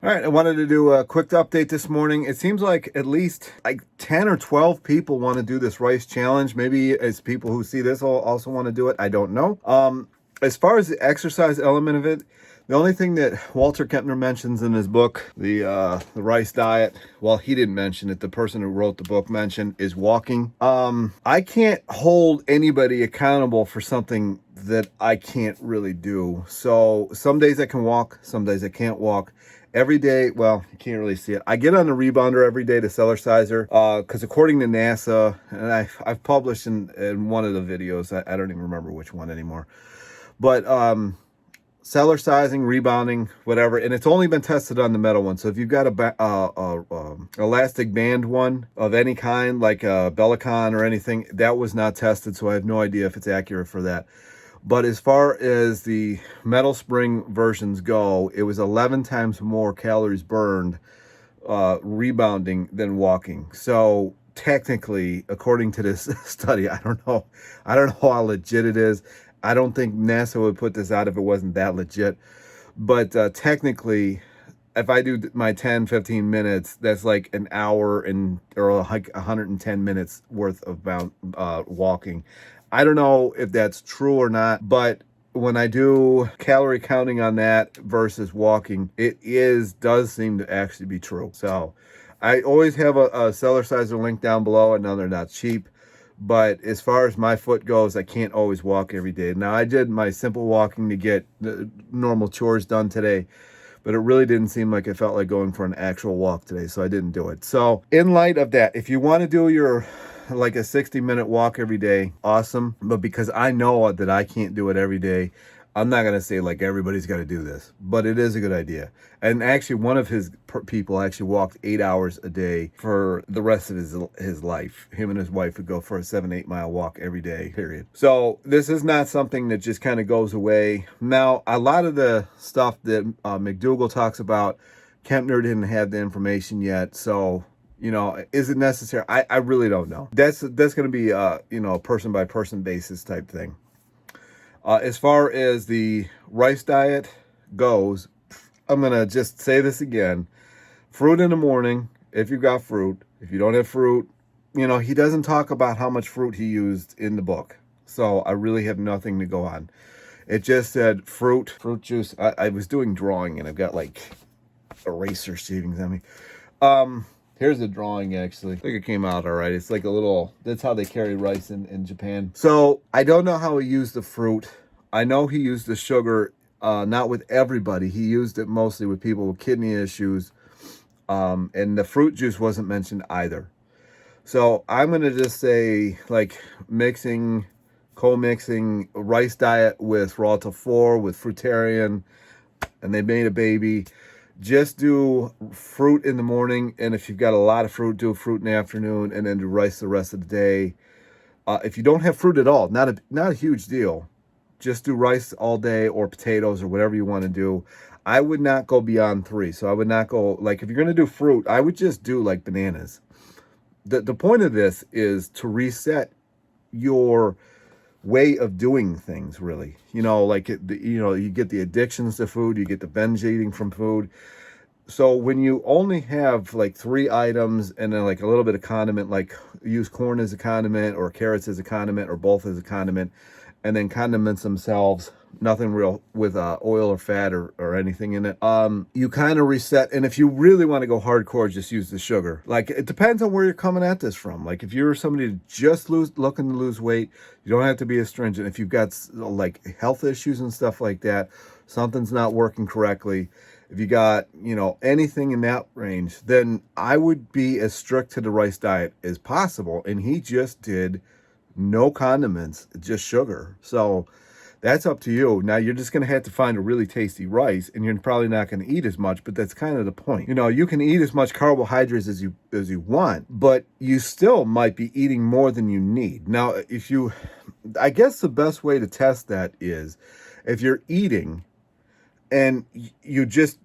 All right, I wanted to do a quick update this morning. It seems like at least like 10 or 12 people want to do this rice challenge. Maybe as people who see this also want to do it. I don't know. As far as the exercise element of it, the only thing that Walter Kempner mentions in his book, the rice diet, well, he didn't mention it. The person who wrote the book mentioned is walking. I can't hold anybody accountable for something that I can't really do. So some days I can walk, some days I can't walk. Every day, well, you can't really see it. I get on the rebounder every day, the cellar sizer, because according to NASA, and I've published in one of the videos, I don't even remember which one anymore, but cellar sizing, rebounding, whatever, and it's only been tested on the metal one. So if you've got a elastic band one of any kind, like a Bellicon or anything, that was not tested, so I have no idea if it's accurate for that. But as far as the metal spring versions go, it was 11 times more calories burned rebounding than walking. So technically, according to this study, I don't know how legit it is. I don't think NASA would put this out if it wasn't that legit. But technically, if I do my 10, 15 minutes, that's like an hour or like 110 minutes worth of walking. I don't know if that's true or not, but when I do calorie counting on that versus walking, it does seem to actually be true. So I always have a cellar sizer link down below. I know they're not cheap, but as far as my foot goes, I can't always walk every day. Now, I did my simple walking to get the normal chores done today, but it really didn't seem like I felt like going for an actual walk today, so I didn't do it. So in light of that, if you want to do your like a 60-minute walk every day, awesome. But because I know that I can't do it every day, I'm not going to say like everybody's got to do this, but it is a good idea. And actually, one of his people actually walked 8 hours a day for the rest of his life. Him and his wife would go for a 7-8 mile walk every day, period. So this is not something that just kind of goes away. Now, a lot of the stuff that McDougall talks about, Kempner didn't have the information yet. So, you know, is it necessary? I really don't know. That's going to be you know, a person by person basis type thing. As far as the rice diet goes, I'm going to just say this again. Fruit in the morning, if you've got fruit. If you don't have fruit, you know, he doesn't talk about how much fruit he used in the book. So I really have nothing to go on. It just said fruit juice. I was doing drawing and I've got like eraser shavings on me. Here's the drawing, actually. I think it came out all right. It's like a little, that's how they carry rice in Japan. So I don't know how he used the fruit. I know he used the sugar, not with everybody. He used it mostly with people with kidney issues. And the fruit juice wasn't mentioned either. So I'm going to just say, like, co-mixing rice diet with raw till 4 with fruitarian, and they made a baby. Just do fruit in the morning, and if you've got a lot of fruit, do fruit in the afternoon, and then do rice the rest of the day. If you don't have fruit at all, not a huge deal. Just do rice all day or potatoes or whatever you want to do. I would not go beyond 3. So I would not go, like, if you're going to do fruit, I would just do like bananas. The point of this is to reset your way of doing things, really. You know, like, you know, you get the addictions to food, you get the binge eating from food. So when you only have like 3 items and then like a little bit of condiment, like use corn as a condiment or carrots as a condiment or both as a condiment, and then condiments themselves, nothing real with oil or fat or anything in it, you kind of reset. And if you really want to go hardcore, just use the sugar. Like, it depends on where you're coming at this from. Like, if you're somebody just looking to lose weight, you don't have to be as stringent. If you've got like health issues and stuff like that, something's not working correctly, if you got, you know, anything in that range, then I would be as strict to the rice diet as possible. And he just did no condiments, just sugar. So that's up to you. Now, you're just going to have to find a really tasty rice, and you're probably not going to eat as much, but that's kind of the point. You know, you can eat as much carbohydrates as you want, but you still might be eating more than you need. Now, I guess the best way to test that is if you're eating and you just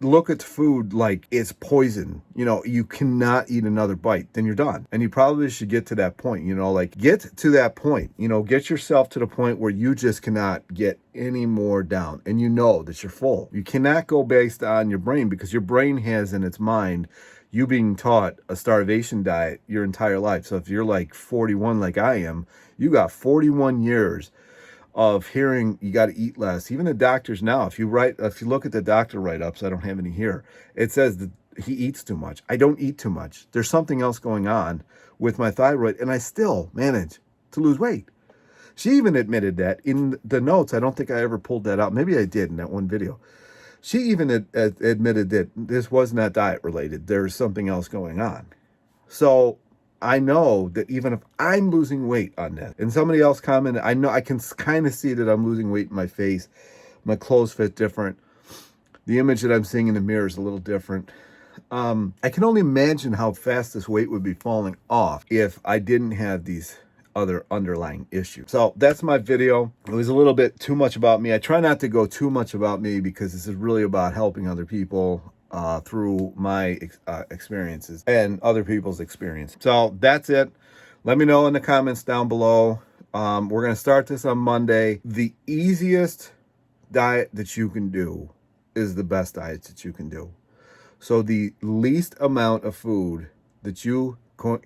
look at food like it's poison. You know, you cannot eat another bite, then you're done. And you probably should get to that point, you know, like get to that point, you know, get yourself to the point where you just cannot get any more down and you know that you're full. You cannot go based on your brain, because your brain has in its mind you being taught a starvation diet your entire life. So if you're like 41 like I am, you got 41 years of hearing you got to eat less. Even the doctors now, if you look at the doctor write-ups, I don't have any here, it says that he eats too much. I don't eat too much. There's something else going on with my thyroid, and I still manage to lose weight. She even admitted that in the notes. I don't think I ever pulled that out. Maybe I did in that one video. She even admitted that this was not diet related. There's something else going on. So I know that even if I'm losing weight on this, and somebody else commented, I know I can kind of see that I'm losing weight in my face. My clothes fit different. The image that I'm seeing in the mirror is a little different. I can only imagine how fast this weight would be falling off if I didn't have these other underlying issues. So that's my video. It was a little bit too much about me. I try not to go too much about me, because this is really about helping other people through my experiences and other people's experience. So that's it. Let me know in the comments down below. We're going to start this on Monday. The easiest diet that you can do is the best diet that you can do. So the least amount of food that you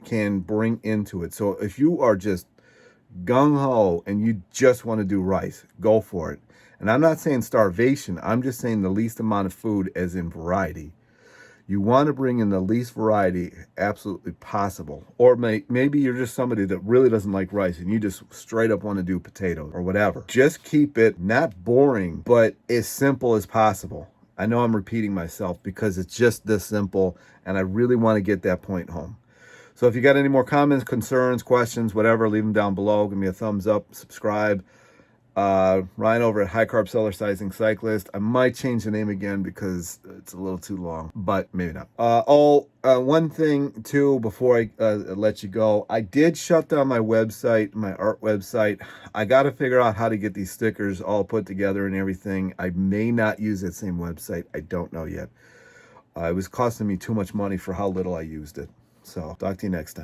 can bring into it. So if you are just gung-ho and you just want to do rice, go for it. And I'm not saying starvation. I'm just saying the least amount of food, as in variety. You want to bring in the least variety absolutely possible. Or maybe you're just somebody that really doesn't like rice and you just straight up want to do potatoes or whatever. Just keep it not boring, but as simple as possible. I know I'm repeating myself because it's just this simple, and I really want to get that point home. So if you got any more comments, concerns, questions, whatever, leave them down below. Give me a thumbs up, subscribe. Ryan over at High Carb Seller Sizing Cyclist. I might change the name again because it's a little too long, but maybe not. One thing too, before I let you go, I did shut down my website, my art website. I got to figure out how to get these stickers all put together and everything. I may not use that same website. I don't know yet. It was costing me too much money for how little I used it. So talk to you next time.